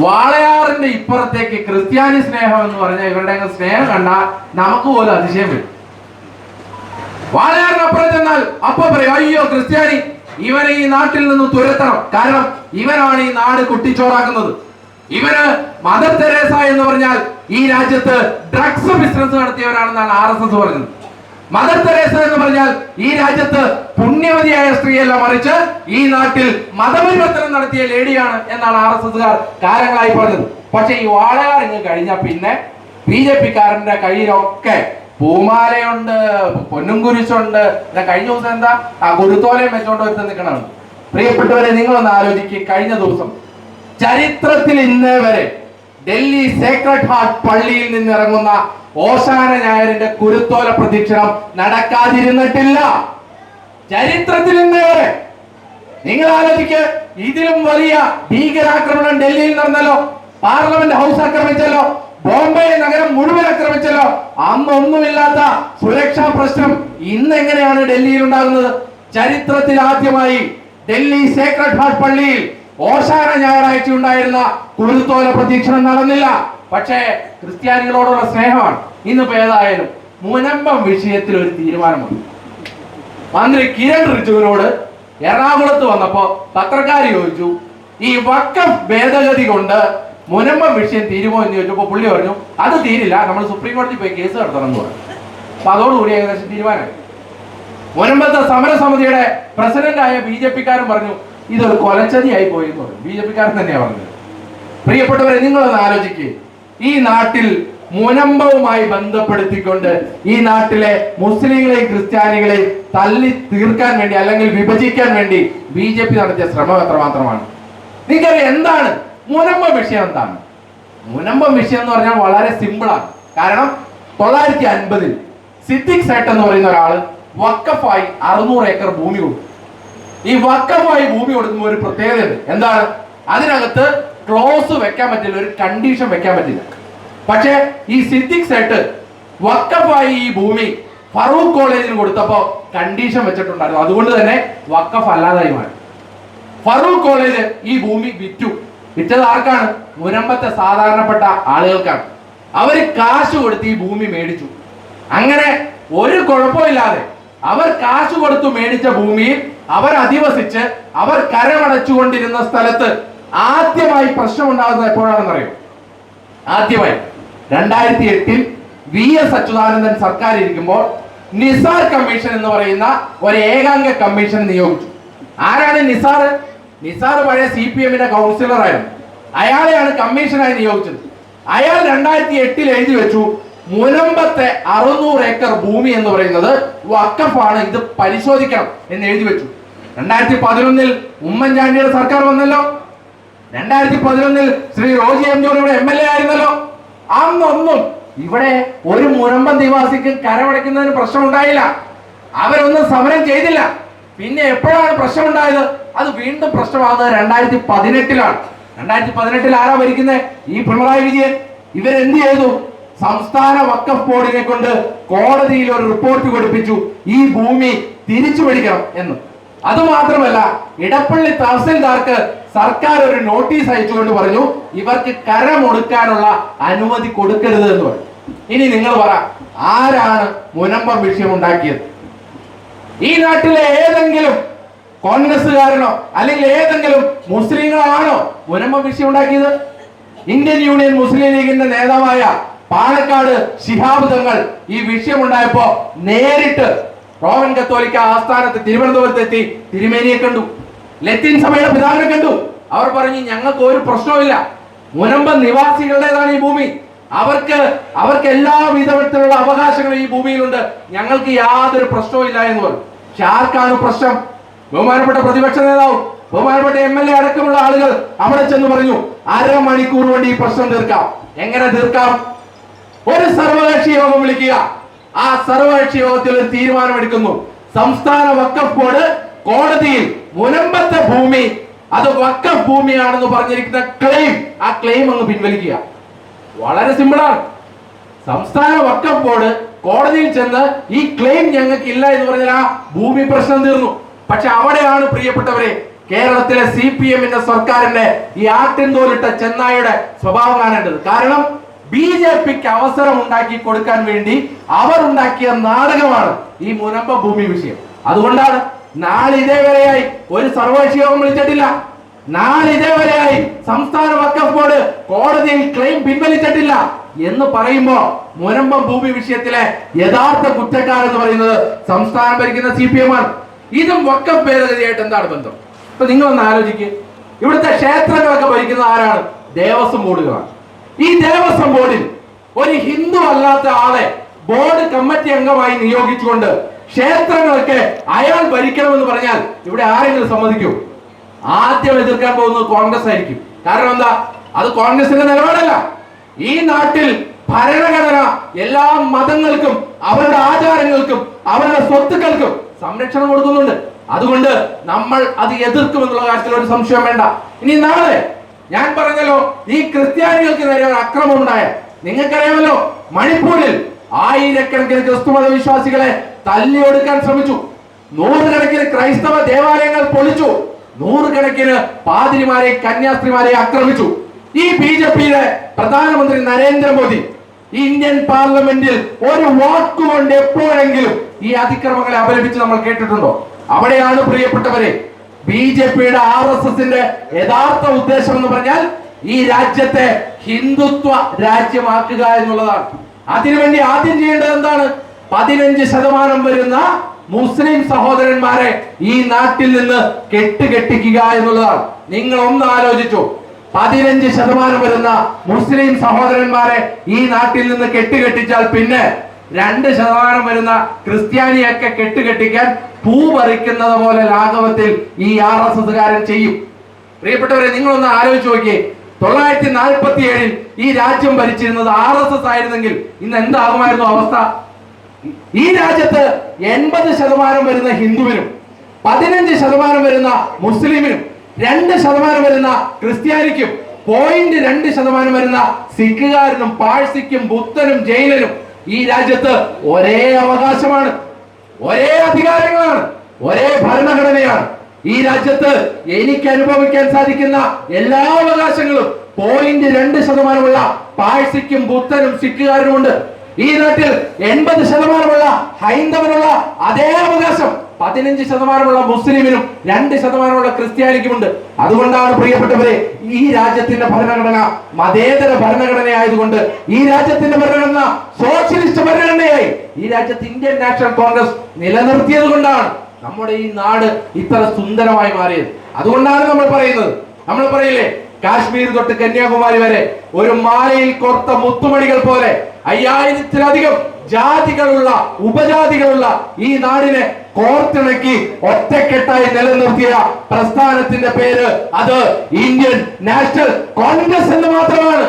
വാളയാറിന്റെ ഇപ്പുറത്തേക്ക് ക്രിസ്ത്യാനി സ്നേഹം എന്ന് പറഞ്ഞാൽ ഇവരുടെ സ്നേഹം കണ്ടാൽ നമുക്ക് പോലും അതിശയം വരും. വാളയാറിനപ്പുറം ചെന്നാൽ അപ്പൊ പറയും, അയ്യോ ക്രിസ്ത്യാനി, ഇവനെ ഈ നാട്ടിൽ നിന്ന് തുരത്തണം, കാരണം ഇവനാണ് ഈ നാട് കുട്ടിച്ചോറാക്കുന്നത്. ഇവന് മദർ തെരേസ എന്ന് പറഞ്ഞാൽ ഈ രാജ്യത്ത് ഡ്രഗ്സ് ബിസിനസ് നടത്തിയവരാണെന്നാണ് RSS പറഞ്ഞത്. മദർ തെരേസ എന്ന് പറഞ്ഞാൽ ഈ രാജ്യത്ത് പുണ്യവതിയായ സ്ത്രീയല്ല, മറിച്ച് ഈ നാട്ടിൽ മതപരിവർത്തനം നടത്തിയ ലേഡിയാണ് എന്നാണ് RSSകാർ കാലങ്ങളായി പറഞ്ഞത്. പക്ഷെ ഈ വാളയാർ ഇങ്ങ് കഴിഞ്ഞാൽ പിന്നെ BJP-കാരന്റെ കയ്യിലൊക്കെ പൂമാലയുണ്ട്, പൊന്നും കുരിശുണ്ട്. കഴിഞ്ഞ ദിവസം എന്താ കുരുത്തോലയും വെച്ചോണ്ട് ഒരുത്ത് നിൽക്കണം. പ്രിയപ്പെട്ടവരെ, നിങ്ങളൊന്ന് ആലോചിക്കുക. കഴിഞ്ഞ ദിവസം ചരിത്രത്തിൽ ഇന്നേ വരെ ഡൽഹി സേക്രഡ് ഹാർട്ട് പള്ളിയിൽ നിന്നിറങ്ങുന്ന ഓശാന ഞായറിന്റെ കുരുത്തോല പ്രദക്ഷിണം നടക്കാതിരുന്നിട്ടില്ല. ചരിത്രത്തിൽ ഇന്നേ വരെ. നിങ്ങൾ ആലോചിക്ക്, ഇതിലും വലിയ ഭീകരാക്രമണം ഡൽഹിയിൽ നടന്നല്ലോ, പാർലമെന്റ് ഹൗസ് ആക്രമിച്ചല്ലോ, ബോംബെ നഗരം മുഴുവൻ ആക്രമിച്ചല്ലോ. അന്നൊന്നുമില്ലാത്ത സുരക്ഷാ പ്രശ്നം ഇന്ന് എങ്ങനെയാണ് ഡൽഹിയിൽ ഉണ്ടാകുന്നത്? ചരിത്രത്തിൽ ആദ്യമായി ഡൽഹി സേക്രഡ് ഹാർട്ട് പള്ളിയിൽ ഓശാന ഞായറാഴ്ച ഉണ്ടായിരുന്ന കുരുത്തോല പ്രദക്ഷിണം നടന്നില്ല. പക്ഷേ ക്രിസ്ത്യാനികളോടുള്ള സ്നേഹമാണ്. ഇന്നിപ്പോ ഏതായാലും മുനമ്പം വിഷയത്തിൽ ഒരു തീരുമാനമുണ്ട്. മന്ത്രി കിരൺ റിജുവിനോട് എറണാകുളത്ത് വന്നപ്പോ പത്രക്കാർ ചോദിച്ചു, ഈ വഖഫ് ഭേദഗതി കൊണ്ട് മുനമ്പം വിഷയം തീരുമോ എന്ന് ചോദിച്ചപ്പോ പുള്ളി പറഞ്ഞു, അത് തീരില്ല, നമ്മൾ സുപ്രീം കോടതി പോയി കേസ് നടത്തണം എന്ന് പറഞ്ഞു. അപ്പൊ അതോടുകൂടി ഏകദേശം തീരുമാനമായി. മുനമ്പത്തെ സമരസമിതിയുടെ പ്രസിഡന്റായ BJP-കാരൻ പറഞ്ഞു, ഇതൊരു കൊലച്ചതിയായി പോയി എന്ന് പറഞ്ഞു. BJP-കാരൻ തന്നെയാ പറഞ്ഞത്. പ്രിയപ്പെട്ടവരെ, നിങ്ങളൊന്ന് ആലോചിക്കുക. ഈ നാട്ടിൽ മുനമ്പവുമായി ബന്ധപ്പെടുത്തിക്കൊണ്ട് ഈ നാട്ടിലെ മുസ്ലിങ്ങളെയും ക്രിസ്ത്യാനികളെയും തല്ലി തീർക്കാൻ വേണ്ടി അല്ലെങ്കിൽ വിഭജിക്കാൻ വേണ്ടി BJP നടത്തിയ ശ്രമം എത്രമാത്രമാണ്? നിങ്ങൾക്കറിയാം എന്താണ് മുനമ്പം വിഷയം? എന്താണ് മുനമ്പം വിഷയം എന്ന് പറഞ്ഞാൽ വളരെ സിമ്പിളാണ്. കാരണം 1950 സിദ്ദിഖ് സേട്ട് എന്ന് പറയുന്ന ഒരാള് വഖഫായി 600 ഏക്കർ ഭൂമി കൊടുത്തു. ഈ വഖഫായി ഭൂമി കൊടുക്കുമ്പോൾ ഒരു പ്രത്യേകതയുണ്ട്. എന്താണ്? അതിനകത്ത് ക്ലോസ് വെക്കാൻ പറ്റില്ല, ഒരു കണ്ടീഷൻ വെക്കാൻ പറ്റില്ല. പക്ഷേ ഈ സിദ്ദിഖ് സേട്ട് വഖഫായി ഈ ഭൂമി ഫറൂഖ് കോളേജിന് കൊടുത്തപ്പോ കണ്ടീഷൻ വെച്ചിട്ടുണ്ടായിരുന്നു. അതുകൊണ്ട് തന്നെ വഖഫ് അല്ലാതായി മാറി. ഫറൂഖ് കോളേജ് ഈ ഭൂമി വിറ്റു. വിറ്റത് ആർക്കാണ്? മുനമ്പത്തെ സാധാരണപ്പെട്ട ആളുകൾക്കാണ്. അവര് കാശ് കൊടുത്ത് ഈ ഭൂമി മേടിച്ചു. അങ്ങനെ ഒരു കുഴപ്പമില്ലാതെ അവർ കാശ് കൊടുത്തു മേടിച്ച ഭൂമിയിൽ അവർ അധിവസിച്ച് അവർ കരമടച്ചുകൊണ്ടിരുന്ന സ്ഥലത്ത് ആദ്യമായി പ്രശ്നം ഉണ്ടാകുന്നത് എപ്പോഴാണെന്നറിയോ? ആദ്യമായി 2008 VS അച്യുതാനന്ദൻ സർക്കാർ ഇരിക്കുമ്പോൾ നിസാർ കമ്മീഷൻ എന്ന് പറയുന്ന ഒരു ഏകാംഗ കമ്മീഷൻ നിയോഗിച്ചു. ആരാണ് നിസാർ? നിസാർ പഴയ CPM-ന്റെ കൗൺസിലർ ആയിരുന്നു. അയാളെയാണ് കമ്മീഷനായി നിയോഗിച്ചത്. അയാൾ 2008 എഴുതി വെച്ചു, മുനമ്പത്തെ 600 ഏക്കർ ഭൂമി എന്ന് പറയുന്നത് വഖഫാണ്, ഇത് പരിശോധിക്കണം എന്ന് എഴുതി വെച്ചു. 2011 ഉമ്മൻചാണ്ടിയുടെ സർക്കാർ വന്നല്ലോ. 2011 ശ്രീ റോജി M. ജോൺ ഇവിടെ MLA ആയിരുന്നല്ലോ. അന്നൊന്നും ഇവിടെ ഒരു മുനമ്പം നിവാസിക്ക് കരമടയ്ക്കുന്നതിന് പ്രശ്നം ഉണ്ടായില്ല. അവരൊന്നും സമരം ചെയ്തില്ല. പിന്നെ എപ്പോഴാണ് പ്രശ്നം ഉണ്ടായത്? അത് വീണ്ടും പ്രശ്നമാകുന്നത് 2018-ലാണ്. 2018 ആരാ ഭരിക്കുന്നത്? ഈ പിണറായി വിജയൻ. ഇവരെന്ത് ചെയ്തു? സംസ്ഥാന വഖഫ് ബോർഡിനെ കൊണ്ട് കോടതിയിൽ ഒരു റിപ്പോർട്ട് കൊടുപ്പിച്ചു, ഈ ഭൂമി തിരിച്ചു പിടിക്കണം എന്ന്. അതുമാത്രമല്ല, ഇടപ്പള്ളി തഹസിൽദാർക്ക് സർക്കാർ ഒരു നോട്ടീസ് അയച്ചുകൊണ്ട് പറഞ്ഞു, ഇവർക്ക് കരമൊടുക്കാനുള്ള അനുമതി കൊടുക്കരുത് എന്ന് പറഞ്ഞു. ഇനി നിങ്ങൾ പറ, ആരാണ് മുനമ്പം വിഷയം ഉണ്ടാക്കിയത്? ഈ നാട്ടിലെ ഏതെങ്കിലും കോൺഗ്രസ്സുകാരനോ അല്ലെങ്കിൽ ഏതെങ്കിലും മുസ്ലിങ്ങളാണോ മുനമ്പം വിഷയം ഉണ്ടാക്കിയത്? ഇന്ത്യൻ യൂണിയൻ മുസ്ലിം ലീഗിന്റെ നേതാവായ പാലക്കാട് ശിഹാബ് തങ്ങൾ ഈ വിഷയം ഉണ്ടായപ്പോ നേരിട്ട് റോമൻ കത്തോലിക്ക ആസ്ഥാനത്ത് തിരുവനന്തപുരത്തെത്തി തിരുമേനിയെ കണ്ടു, ലത്തീൻ സഭയുടെ പിതാവിനെ കണ്ടു. അവർ പറഞ്ഞു, ഞങ്ങൾക്ക് ഒരു പ്രശ്നവുമില്ല, മുനമ്പം നിവാസികളുടേതാണ് ഈ ഭൂമി, അവർക്ക് എല്ലാ വിധത്തിലുള്ള അവകാശങ്ങളും ഈ ഭൂമിയിലുണ്ട്, ഞങ്ങൾക്ക് യാതൊരു പ്രശ്നവുമില്ല എന്ന് പറഞ്ഞു. പക്ഷെ ആർക്കാണ് പ്രശ്നം? ബഹുമാനപ്പെട്ട പ്രതിപക്ഷ നേതാവ്, ബഹുമാനപ്പെട്ട MLA അടക്കമുള്ള ആളുകൾ അവിടെ ചെന്ന് പറഞ്ഞു, അരമണിക്കൂർ കൊണ്ട് ഈ പ്രശ്നം തീർക്കാം. എങ്ങനെ തീർക്കാം? ഒരു സർവകക്ഷി യോഗം വിളിക്കുക. ആ സർവകക്ഷി യോഗത്തിൽ ഒരു തീരുമാനമെടുക്കുന്നു. സംസ്ഥാന വഖഫ് ബോർഡ് കോടതിയിൽ മുനമ്പത്തെ ഭൂമി അത് വഖഫ് ഭൂമിയാണെന്ന് പറഞ്ഞിരിക്കുന്ന ക്ലെയിം, ആ ക്ലെയിം അങ്ങ് പിൻവലിക്കുക. വളരെ സിമ്പിളാണ്. സംസ്ഥാന വഖഫ് ബോർഡ് കോടതിയിൽ ചെന്ന് ഈ ക്ലെയിം ഞങ്ങൾക്ക് ഇല്ല എന്ന് പറഞ്ഞാൽ ആ ഭൂമി പ്രശ്നം തീർന്നു. പക്ഷെ അവിടെയാണ് പ്രിയപ്പെട്ടവരെ കേരളത്തിലെ CPM-ന്റെ സർക്കാരിന്റെ ഈ ആട്ടിൻതോലിട്ട ചെന്നായുടെ സ്വഭാവം കാണേണ്ടത്. കാരണം BJP-ക്ക് അവസരം ഉണ്ടാക്കി കൊടുക്കാൻ വേണ്ടി അവർ ഉണ്ടാക്കിയ നാടകമാണ് ഈ മുനമ്പ ഭൂമി വിഷയം. അതുകൊണ്ടാണ് നാളിതേവരെയായി ഒരു സർവകക്ഷി യോഗം വിളിച്ചിട്ടില്ല. നാളിതേവരെയായി സംസ്ഥാന വഖഫ് ബോർഡ് കോടതിയിൽ ക്ലെയിം പിൻവലിച്ചിട്ടില്ല എന്ന് പറയുമ്പോ മുനമ്പം ഭൂമി വിഷയത്തിലെ യഥാർത്ഥ കുറ്റക്കാരെന്ന് പറയുന്നത് സംസ്ഥാനം ഭരിക്കുന്ന CPM ആണ്. ഇതും വഖഫ് ഭേദഗതിയായിട്ട് എന്താണ് ബന്ധം? ഇപ്പൊ നിങ്ങളൊന്ന് ആലോചിക്കുക. ഇവിടുത്തെ ക്ഷേത്രങ്ങളൊക്കെ ഭരിക്കുന്ന ആരാണ്? ദേവസ്വം ബോർഡുകളാണ്. ഈ ദേവസ്വം ബോർഡിൽ ഒരു ഹിന്ദു അല്ലാത്ത ആളെ ബോർഡ് കമ്മിറ്റി അംഗമായി നിയോഗിച്ചുകൊണ്ട് ക്ഷേത്രങ്ങളൊക്കെ അയാൾ ഭരിക്കണമെന്ന് പറഞ്ഞാൽ ഇവിടെ ആരെങ്കിലും സമ്മതിക്കൂ? ആദ്യം എതിർക്കാൻ പോകുന്നത് കോൺഗ്രസ് ആയിരിക്കും. കാരണം എന്താ? അത് കോൺഗ്രസിന്റെ നിലപാടല്ല. ഈ നാട്ടിൽ ഭരണഘടന എല്ലാ മതങ്ങൾക്കും അവരുടെ ആചാരങ്ങൾക്കും അവരുടെ സ്വത്തുക്കൾക്കും സംരക്ഷണം കൊടുക്കുന്നുണ്ട്. അതുകൊണ്ട് നമ്മൾ അത് എതിർക്കുമെന്നുള്ള കാര്യത്തിൽ ഒരു സംശയം വേണ്ട. ഇനി നാളെ ഞാൻ പറഞ്ഞല്ലോ, ഈ ക്രിസ്ത്യാനികൾക്ക് നേരെ ഒരു അക്രമം ഉണ്ടായ നിങ്ങൾക്കറിയാമല്ലോ, മണിപ്പൂരിൽ ആയിരക്കണക്കിന് ക്രിസ്തുമത വിശ്വാസികളെ തല്ലിയൊടുക്കാൻ ശ്രമിച്ചു. നൂറുകണക്കിന് ക്രൈസ്തവ ദേവാലയങ്ങൾ പൊളിച്ചു. നൂറുകണക്കിന് പാതിരിമാരെ കന്യാസ്ത്രീമാരെ ആക്രമിച്ചു. ഈ BJP-യുടെ പ്രധാനമന്ത്രി നരേന്ദ്രമോദി ഇന്ത്യൻ പാർലമെന്റിൽ ഒരു വാക്കുകൊണ്ട് എപ്പോഴെങ്കിലും ഈ അതിക്രമങ്ങളെ അപലപിച്ച് നമ്മൾ കേട്ടിട്ടുണ്ടോ? അവിടെയാണ് പ്രിയപ്പെട്ടവരെ BJP-യുടെ RSS-ന്റെ യഥാർത്ഥ ഉദ്ദേശം എന്ന് പറഞ്ഞാൽ ഈ രാജ്യത്തെ ഹിന്ദുത്വ രാജ്യമാക്കുക എന്നുള്ളതാണ്. അതിനുവേണ്ടി ആദ്യം ചെയ്യേണ്ടത് എന്താണ്? 15% വരുന്ന മുസ്ലിം സഹോദരന്മാരെ ഈ നാട്ടിൽ നിന്ന് കെട്ടുകെട്ടിക്കുക എന്നുള്ളതാണ്. നിങ്ങൾ ഒന്ന് ആലോചിച്ചു, 15% വരുന്ന മുസ്ലിം സഹോദരന്മാരെ ഈ നാട്ടിൽ നിന്ന് കെട്ടുകെട്ടിച്ചാൽ പിന്നെ 2% വരുന്ന ക്രിസ്ത്യാനിയൊക്കെ കെട്ടുകെട്ടിക്കാൻ പൂ പറിക്കുന്നത് പോലെ ലാഘവത്തിൽ ഈ RSS-കാരൻ ചെയ്യും. പ്രിയപ്പെട്ടവരെ, നിങ്ങളൊന്ന് ആലോചിച്ച് നോക്കിയേ. 947-ൽ ഈ രാജ്യം ഭരിച്ചിരുന്നത് RSS ആയിരുന്നെങ്കിൽ ഇന്ന് എന്താകുമായിരുന്നു അവസ്ഥ? ഈ രാജ്യത്ത് 80% വരുന്ന ഹിന്ദുവിനും 15% വരുന്ന മുസ്ലിമിനും 2% വരുന്ന ക്രിസ്ത്യാനിക്കും 0.2% വരുന്ന സിഖുകാരനും പാഴ്സിക്കും ബുദ്ധനും ജൈനനും ഈ രാജ്യത്ത് ഒരേ അവകാശമാണ്, ഒരേ അധികാരങ്ങളാണ്, ഒരേ ഭരണഘടനയാണ്. ഈ രാജ്യത്ത് എനിക്ക് അനുഭവിക്കാൻ സാധിക്കുന്ന എല്ലാ അവകാശങ്ങളും 0.2% പാഴ്സിക്കും ബുദ്ധനും സിഖുകാരനുമുണ്ട്. ഈ നാട്ടിൽ 80% ഹൈന്ദവനുള്ള അതേ അവകാശം 15% മുസ്ലിമിനും 2% ക്രിസ്ത്യാനിക്കുമുണ്ട്. അതുകൊണ്ടാണ് പ്രിയപ്പെട്ടവരെ ഈ രാജ്യത്തിന്റെ ഭരണഘടന മതേതര ഭരണഘടനയായതുകൊണ്ട്, ഈ രാജ്യത്തിന്റെ ഭരണഘടന സോഷ്യലിസ്റ്റ് ഭരണഘടനയായി ഈ രാജ്യത്ത് ഇന്ത്യൻ നാഷണൽ കോൺഗ്രസ് നിലനിർത്തിയത് കൊണ്ടാണ് നമ്മുടെ ഈ നാട് ഇത്ര സുന്ദരമായി മാറിയത്. അതുകൊണ്ടാണ് നമ്മൾ പറയില്ലേ, കാശ്മീർ തൊട്ട് കന്യാകുമാരി വരെ ഒരു മാലയിൽ കോർത്ത മുത്തുമണികൾ പോലെ 5000-ത്തിലധികം ജാതികളുള്ള ഉപജാതികളുള്ള ഈ നാടിനെ കോർത്തിണക്കി ഒറ്റക്കെട്ടായി നിലനിർത്തിയ പ്രസ്ഥാനത്തിന്റെ പേര് അത് ഇന്ത്യൻ നാഷണൽ കോൺഗ്രസ് എന്ന് മാത്രമാണ്.